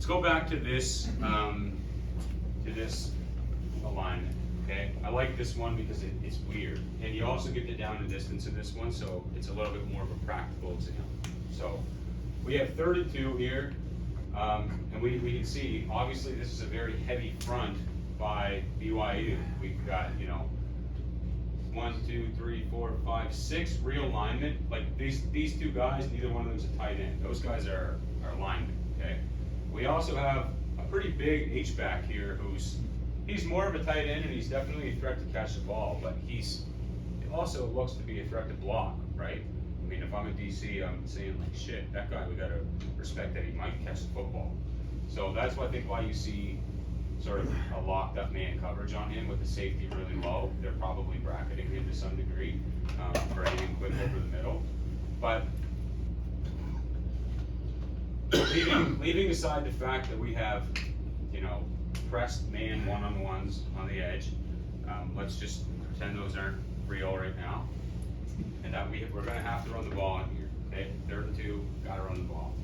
go back to this alignment. Okay, I like this one because it's weird, and you also get the down and distance in this one, so it's a little bit more of a practical exam. So we have 3rd and 2 here, and we can see obviously this is a very heavy front by BYU. We've got 1, 2, 3, 4, 5, 6 real linemen. Like these 2 guys, neither one of them's a tight end. Those guys are linemen. Okay. We also have a pretty big H-back here he's more of a tight end, and he's definitely a threat to catch the ball, but he also looks to be a threat to block, right? I mean, if I'm a DC, I'm saying like, shit, that guy, we gotta respect that he might catch the football. So that's why I think why you see sort of a locked up man coverage on him with the safety really low. They're probably bracketing him to some degree for anything quick over the middle. But leaving aside the fact that we have, pressed man one-on-ones on the edge, let's just pretend those aren't real right now, and that we're going to have to run the ball in here. Okay, 3rd and 2, got to run the ball.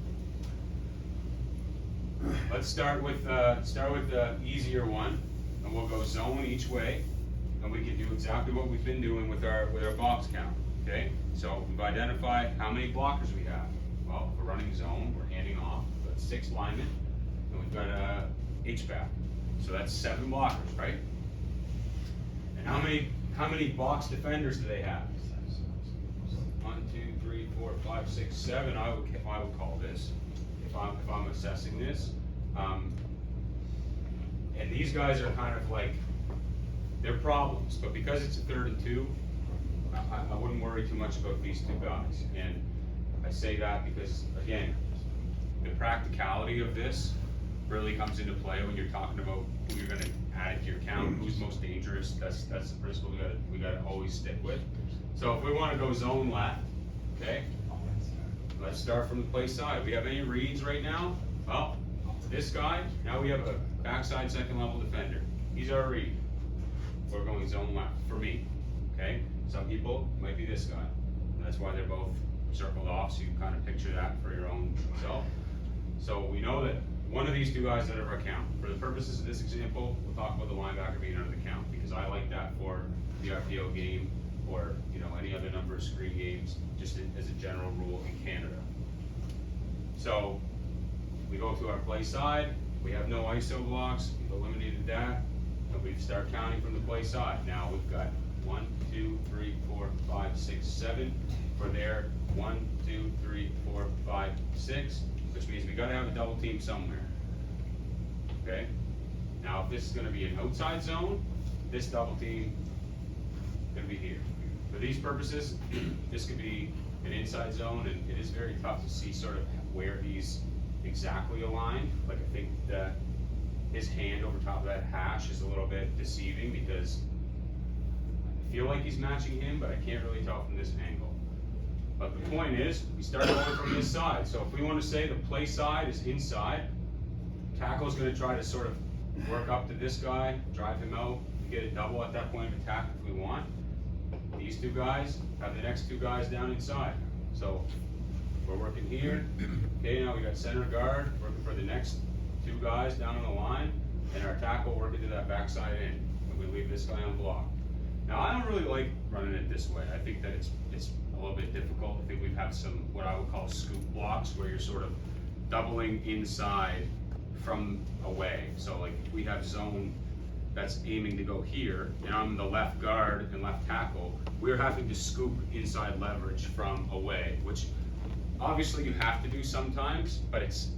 Let's start with the easier one, and we'll go zone each way, and we can do exactly what we've been doing with our box count. Okay, so we've identified how many blockers we have. Well, if we're running zone, we're handing off. We've got 6 linemen, and we've got a H-back. So that's 7 blockers, right? And how many box defenders do they have? 1, 2, 3, 4, 5, 6, 7. I would call this if I'm assessing this. And these guys are kind of like, they're problems, but because it's a 3rd and 2, I wouldn't worry too much about these 2 guys. And I say that because, again, the practicality of this really comes into play when you're talking about who you're going to add to your count, who's most dangerous. That's the principle we got to always stick with. So if we want to go zone left, okay, let's start from the play side. We have any reads right now? Well, this guy, now we have a backside 2nd level defender. He's our read. We're going zone left for me. Okay, some people might be this guy. And that's why they're both circled off, so you can kind of picture that for your own self. So we know that one of these 2 guys out of our count. For the purposes of this example, we'll talk about the linebacker being under the count because I like that for the RPO game or any other number of screen games, just as a general rule in Canada. So we go to our play side. We have no ISO blocks. We've eliminated that, and we start counting from the play side. Now we've got 1, 2, 3, 4, 5, 6, 7. For there, 1, 2, 3, 4, 5, 6. Which means we got to have a double team somewhere. Okay? Now, if this is going to be an outside zone, this double team is going to be here. For these purposes, this could be an inside zone, and it is very tough to see sort of where he's exactly aligned. Like, I think that his hand over top of that hash is a little bit deceiving because I feel like he's matching him, but I can't really tell from this angle. But the point is, we start going from this side. So if we want to say the play side is inside, tackle's going to try to sort of work up to this guy, drive him out, get a double at that point of attack if we want. These 2 guys have the next 2 guys down inside. So we're working here. Okay, now we got center guard working for the next 2 guys down on the line, and our tackle working to that backside end. And we leave this guy on block. Now I don't really like running it this way. I think that it's a little bit difficult. I think we've had some what I would call scoop blocks where you're sort of doubling inside from away. So like if we have zone that's aiming to go here, and I'm the left guard and left tackle, we're having to scoop inside leverage from away, which obviously you have to do sometimes, but it's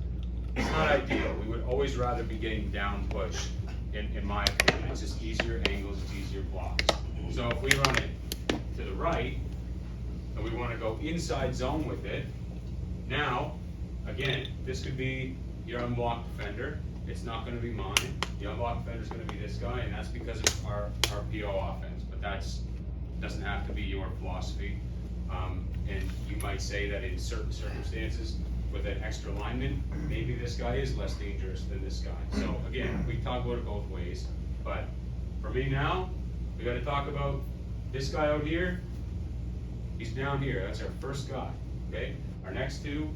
not ideal. We would always rather be getting down push, in my opinion. It's just easier angles, it's easier blocks. So if we run it to the right, and we want to go inside zone with it, now, again, this could be your unblocked defender. It's not going to be mine. The unblocked defender is going to be this guy, and that's because of our PO offense. But that's doesn't have to be your philosophy. And you might say that in certain circumstances, with an extra lineman, maybe this guy is less dangerous than this guy. So again, we talk about it both ways. But for me now, we got to talk about this guy out here. He's down here. That's our first guy. Okay. Our next 2.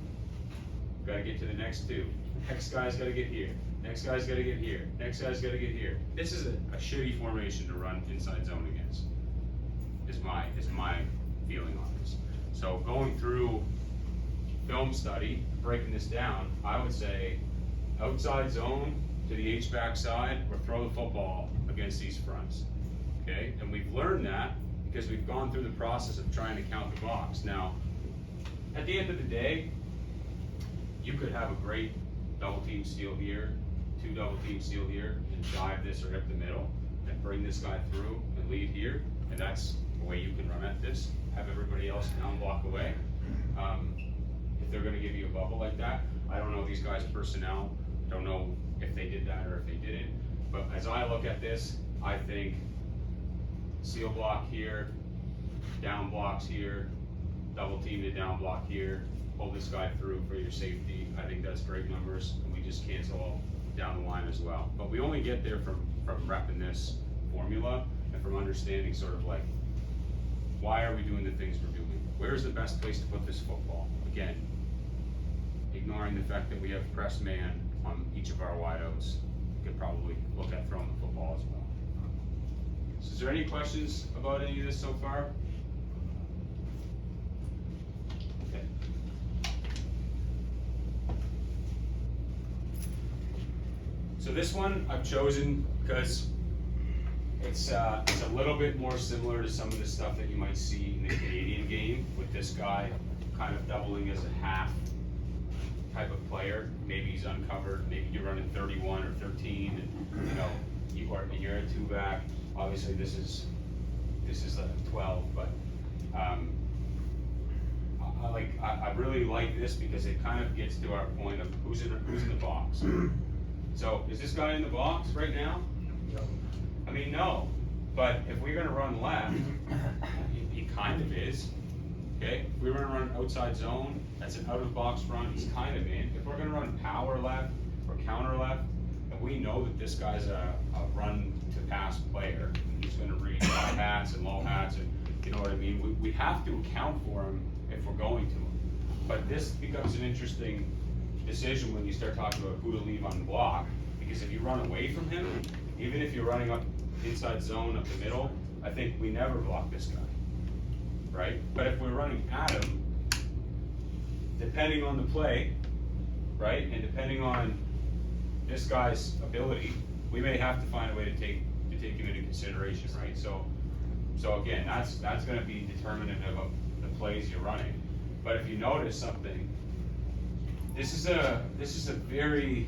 Got to get to the next 2. next guy's gotta get here, next guy's gotta get here, next guy's gotta get here. This is a shitty formation to run inside zone against, is my feeling on this. So going through film study, breaking this down, I would say outside zone to the H-back side, or throw the football against these fronts, okay? And we've learned that because we've gone through the process of trying to count the box. Now, at the end of the day, you could have a great double team steal here, 2 double team steal here, and dive this or hit the middle, and bring this guy through and lead here, and that's the way you can run at this. Have everybody else down block away. If they're gonna give you a bubble like that, I don't know these guys' personnel, don't know if they did that or if they didn't, but as I look at this, I think seal block here, down blocks here, double team to down block here, pull this guy through for your safety. I think that's great numbers, and we just cancel down the line as well. But we only get there from repping this formula and from understanding sort of like, why are we doing the things we're doing? Where's the best place to put this football? Again, ignoring the fact that we have press man on each of our wideouts. We could probably look at throwing the football as well. So is there any questions about any of this so far? Okay. So this one I've chosen because it's a little bit more similar to some of the stuff that you might see in the Canadian game, with this guy kind of doubling as a half type of player. Maybe he's uncovered, maybe you're running 31 or 13, and you're a 2-back. Obviously this is a 12, but I really like this because it kind of gets to our point of who's in the box. So is this guy in the box right now? No. I mean, no, but if we're gonna run left, he kind of is. Okay, if we're gonna run outside zone, that's an out of box run, he's kind of in. If we're gonna run power left or counter left, and we know that this guy's a run to pass player, and he's gonna read high hats and low hats, and you know what I mean? We have to account for him if we're going to him. But this becomes an interesting decision when you start talking about who to leave on the block, because if you run away from him, even if you're running up inside zone up the middle, I think we never block this guy. Right? But if we're running at him, depending on the play, right, and depending on this guy's ability, we may have to find a way to take him into consideration, right? So again, that's going to be determinative of the plays you're running. But if you notice something, this is a very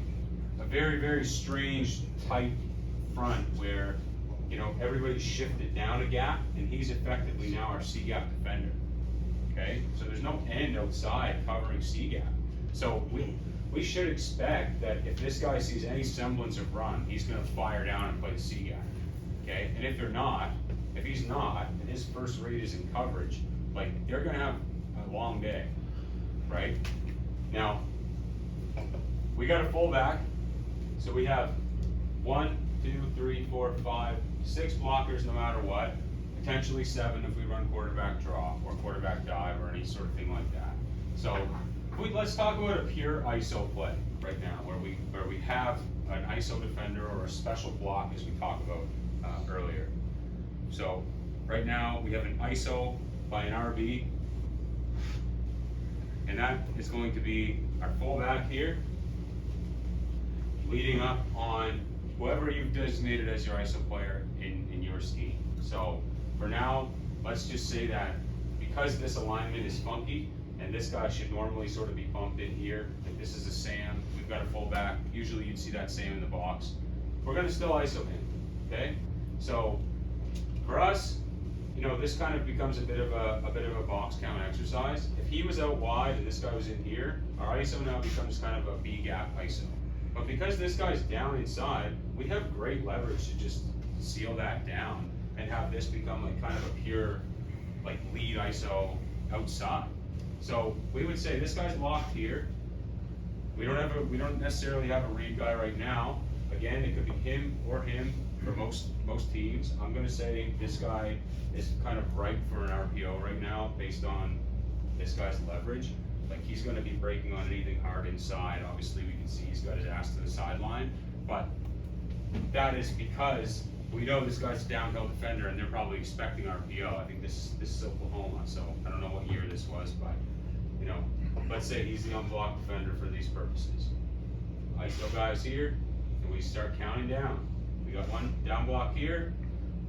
strange tight front where, you know, everybody's shifted down a gap, and he's effectively now our C-gap defender, okay? So there's no end outside covering C-gap. So we should expect that if this guy sees any semblance of run, he's gonna fire down and play the C-gap, okay? And if he's not, and his first read is in coverage, like, they're gonna have a long day, right? Now, we got a fullback, so we have 1, 2, 3, 4, 5, 6 blockers no matter what, potentially 7 if we run quarterback draw or quarterback dive or any sort of thing like that. So let's talk about a pure ISO play right now, where we have an ISO defender or a special block, as we talked about earlier. So right now we have an ISO by an RB, and that is going to be our fullback here, leading up on whoever you've designated as your ISO player in your scheme. So for now, let's just say that because this alignment is funky, and this guy should normally sort of be bumped in here, like this is a Sam, we've got a fullback, usually you'd see that Sam in the box. We're gonna still ISO him, okay? So for us, you know, this kind of becomes a bit of a box count exercise. If he was out wide and this guy was in here, our ISO now becomes kind of a B gap ISO. But because this guy's down inside, we have great leverage to just seal that down and have this become like kind of a pure like lead ISO outside. So we would say this guy's locked here. We don't necessarily have a read guy right now. Again, it could be him or him for most teams. I'm gonna say this guy is kind of ripe for an RPO right now based on this guy's leverage. Like, he's gonna be breaking on anything hard inside. Obviously, we can see he's got his ass to the sideline, but that is because we know this guy's a downhill defender, and they're probably expecting RPO. I think this is Oklahoma, so I don't know what year this was, but you know, let's say he's the unblocked defender for these purposes. ISO guys here, and we start counting down. We got one down block here.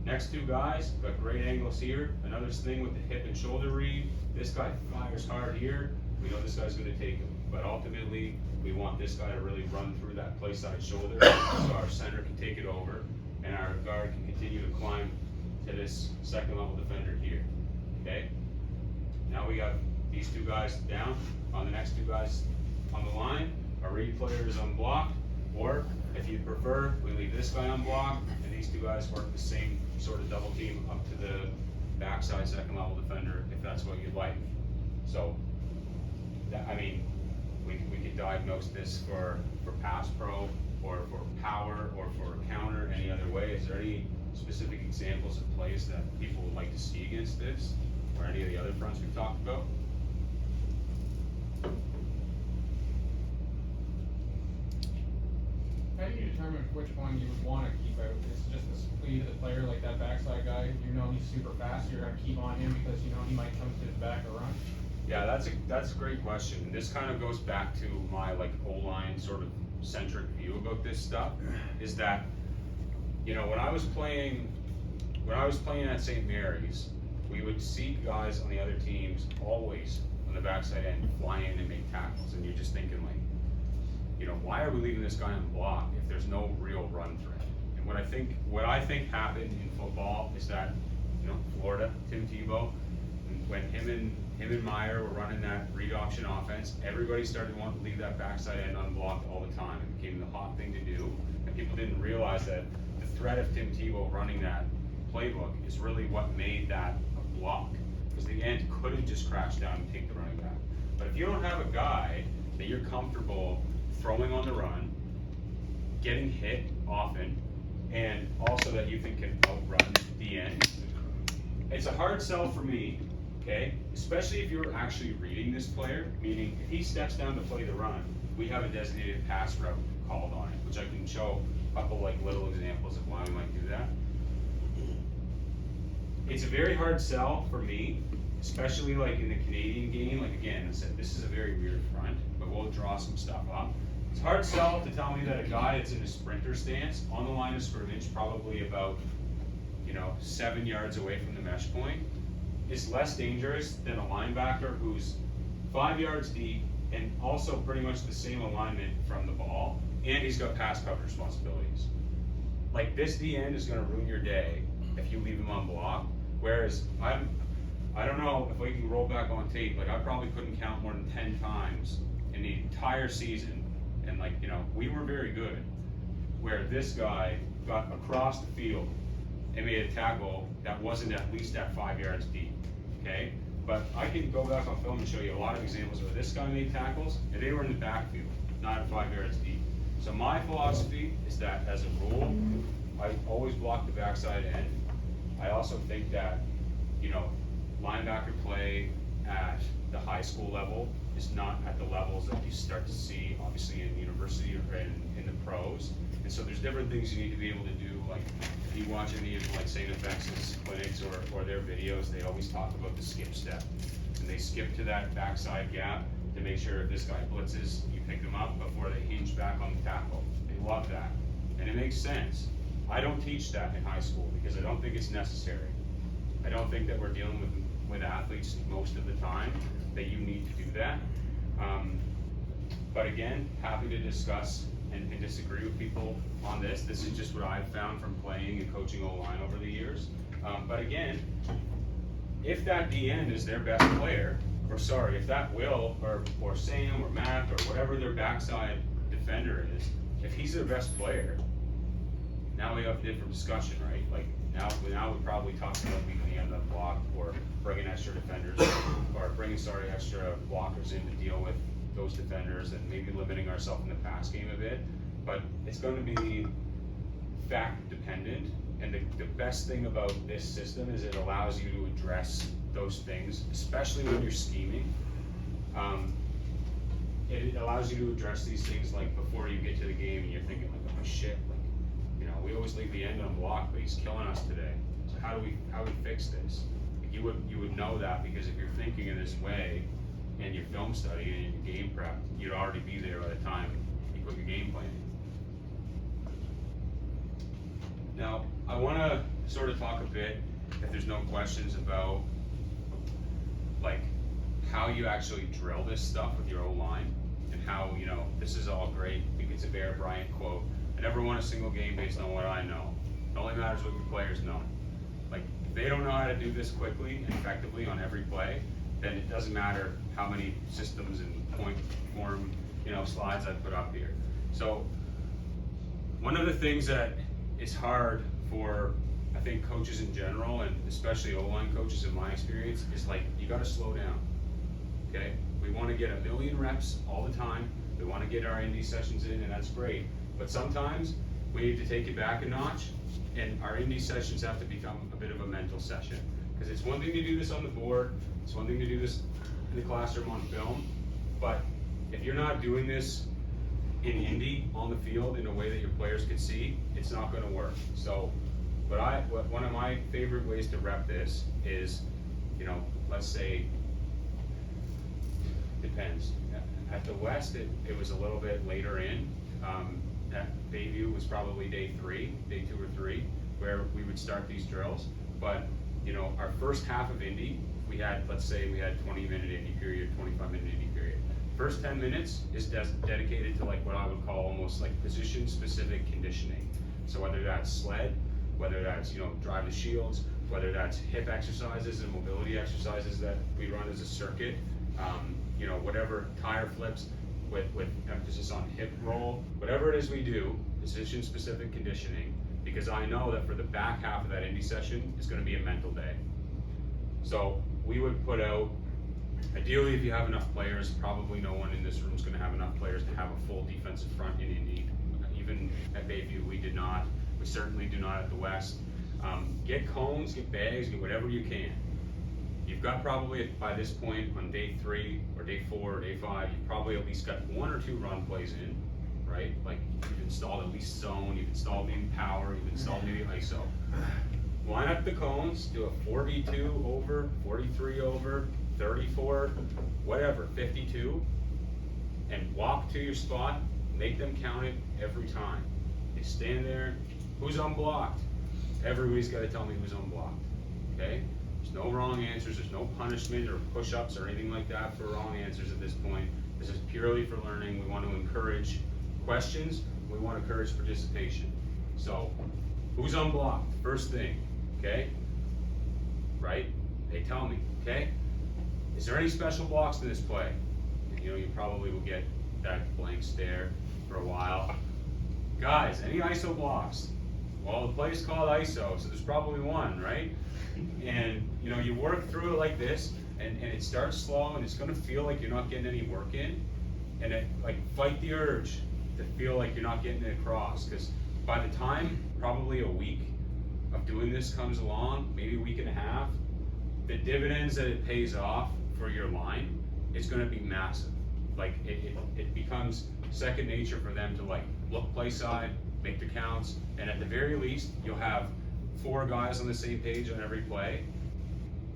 Next two guys got great angles here. Another thing with the hip and shoulder read. This guy fires hard here. We know this guy's going to take him, but ultimately we want this guy to really run through that play side shoulder, so our center can take it over, and our guard can continue to climb to this second level defender here. Okay. Now we got these two guys down. On the next two guys on the line, our read player is unblocked, or if you prefer, we leave this guy unblocked, and these two guys work the same sort of double team up to the backside second level defender, if that's what you'd like. So, that, I mean, we could diagnose this for pass pro, or for power, or for counter, any other way. Is there any specific examples of plays that people would like to see against this, or any of the other fronts we've talked about? How do you determine which one you would want to keep out? Is it just the speed of the player, like that backside guy? You know he's super fast, you're going to keep on him because you know he might come to the back or run? Yeah, that's a great question. This kind of goes back to my like O-line sort of centric view about this stuff. Is that, you know, when I was playing at St. Mary's, we would see guys on the other teams always on the backside end fly in and make tackles, and you're just thinking like, you know, why are we leaving this guy unblocked if there's no real run threat? And what I think happened in football is that, you know, Florida, Tim Tebow, when him and Meyer were running that read option offense, everybody started wanting to leave that backside end unblocked all the time. It became the hot thing to do, and people didn't realize that the threat of Tim Tebow running that playbook is really what made that a block, because the end couldn't just crash down and take the running back. But if you don't have a guy that you're comfortable throwing on the run, getting hit often, and also that you think can outrun the end, it's a hard sell for me, okay? Especially if you're actually reading this player, meaning if he steps down to play the run, we have a designated pass route called on it, which I can show a couple like little examples of why we might do that. It's a very hard sell for me, especially like in the Canadian game. Like again, I said, this is a very weird front, but we'll draw some stuff up. It's a hard sell to tell me that a guy that's in a sprinter stance on the line of scrimmage, probably about, you know, 7 yards away from the mesh point, is less dangerous than a linebacker who's 5 yards deep and also pretty much the same alignment from the ball, and he's got pass coverage responsibilities. Like, this D end is going to ruin your day if you leave him unblocked. Whereas I don't know if we can roll back on tape, like I probably couldn't count more than 10 times in the entire season, and like, you know, we were very good, where this guy got across the field and made a tackle that wasn't at least at 5 yards deep, okay? But I can go back on film and show you a lot of examples where this guy made tackles and they were in the backfield, not at 5 yards deep. So my philosophy is that as a rule, I always block the backside end. I also think that, you know, linebacker play at the high school level is not at the levels that you start to see, obviously, in university or in the pros. And so there's different things you need to be able to do. Like, if you watch any of like St. FX's clinics or their videos, they always talk about the skip step. And they skip to that backside gap to make sure if this guy blitzes, you pick them up before they hinge back on the tackle. They love that. And it makes sense. I don't teach that in high school because I don't think it's necessary. I don't think that we're dealing with athletes most of the time that you need to do that. But again, happy to discuss and disagree with people on this. This is just what I've found from playing and coaching O-line over the years. But again, if that D-end is their best player, or sorry, if that Will or Sam or Matt or whatever their backside defender is, if he's their best player, now we have a different discussion, right? Like now we probably talk about leaving the end unblocked or bringing extra defenders or bringing extra blockers in to deal with those defenders and maybe limiting ourselves in the pass game a bit. But it's going to be fact dependent, and the best thing about this system is it allows you to address those things, especially when you're scheming. it allows you to address these things like before you get to the game and you're thinking like, oh shit, like, you know, we always leave the end unblocked, but he's killing us today. So how do we fix this? Like, you would know that, because if you're thinking in this way and your film study and your game prep, you'd already be there by the time you put your game plan in. Now, I want to sort of talk a bit, if there's no questions, about like how you actually drill this stuff with your O-line, and how, you know, this is all great. I think it's a Bear Bryant quote. I never won a single game based on what I know. It only matters what your players know. Like, if they don't know how to do this quickly and effectively on every play, then it doesn't matter how many systems and point form, you know, slides I put up here. So one of the things that is hard for, I think, coaches in general, and especially O-line coaches in my experience, is like, you gotta slow down, okay? We wanna get 1,000,000 reps all the time. We wanna get our indie sessions in, and that's great. But sometimes we need to take it back a notch, and our indie sessions have to become a bit of a mental session. Because it's one thing to do this on the board, it's one thing to do this in the classroom on film, but if you're not doing this in indie on the field in a way that your players can see, it's not gonna work. So one of my favorite ways to rep this is, you know, let's say, depends. At the West, it was a little bit later in. At Bayview was probably day 2 or 3, where we would start these drills. But, you know, our first half of indie, let's say we had 20-minute indie period, 25-minute indie period. First 10 minutes is dedicated to like what I would call almost like position-specific conditioning. So whether that's sled, whether that's, you know, drive the shields, whether that's hip exercises and mobility exercises that we run as a circuit, you know, whatever, tire flips with emphasis on hip roll, whatever it is we do, position-specific conditioning, because I know that for the back half of that indie session, it's gonna be a mental day. So we would put out, ideally, if you have enough players, probably no one in this room is gonna have enough players to have a full defensive front in indie. Even at Bayview, we did not. We certainly do not at the West. Get cones, get bags, get whatever you can. You've got probably, by this point on day 3 or day 4 or day 5, you've probably at least got 1 or 2 run plays in, right? Like, you've installed at least zone, you've installed maybe power, you've installed maybe ISO. Line up the cones, do a 42 over, 43 over, 34, whatever, 52, and walk to your spot, make them count it every time. You stand there, who's unblocked? Everybody's gotta tell me who's unblocked, okay? There's no wrong answers, there's no punishment or push-ups or anything like that for wrong answers at this point. This is purely for learning. We want to encourage questions, we want to encourage participation. So, who's unblocked? First thing, okay? Right? They tell me, okay? Is there any special blocks in this play? And, you know, you probably will get that blank stare for a while. Guys, any ISO blocks? Well, the play's called ISO, so there's probably one, right? And, you know, you work through it like this, and it starts slow, and it's gonna feel like you're not getting any work in, and it, like, fight the urge to feel like you're not getting it across, because by the time probably a week of doing this comes along, maybe a week and a half, the dividends that it pays off for your line is gonna be massive. Like, it becomes second nature for them to, like, look play side, make the counts, and at the very least, you'll have 4 guys on the same page on every play.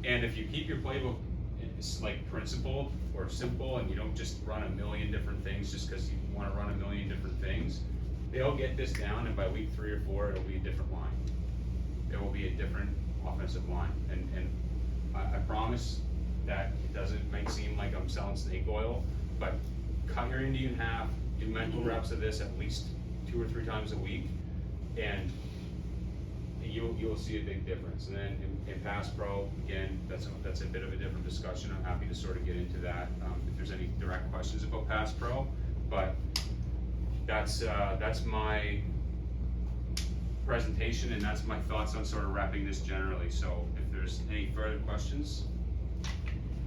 And if you keep your playbook, it's like principled or simple, and you don't just run a million different things just because you want to run a million different things, they'll get this down, and by week 3 or 4, it'll be a different line. It will be a different offensive line, and I promise that might seem like I'm selling snake oil, but cut your indie in half, do mental reps of this at least 2 or 3 times a week, and you'll see a big difference. And then in Pass Pro, again, that's a bit of a different discussion. I'm happy to sort of get into that if there's any direct questions about Pass Pro. But that's my presentation, and that's my thoughts on sort of wrapping this generally. So if there's any further questions,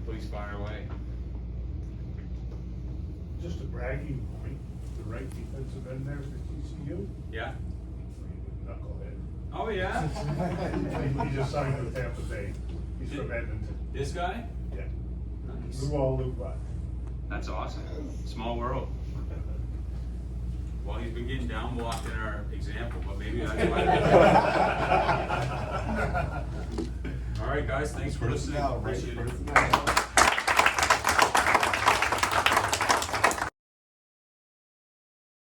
please fire away. Just a bragging point, the right defensive end there for TCU. Yeah? Knucklehead. Oh, yeah? He just signed with Tampa Bay. He's from Edmonton. This guy? Yeah. Nice. Rual Lupa. That's awesome. Small world. Well, he's been getting down blocked in our example, but maybe that's why. All right, guys, thanks for listening. Appreciate it.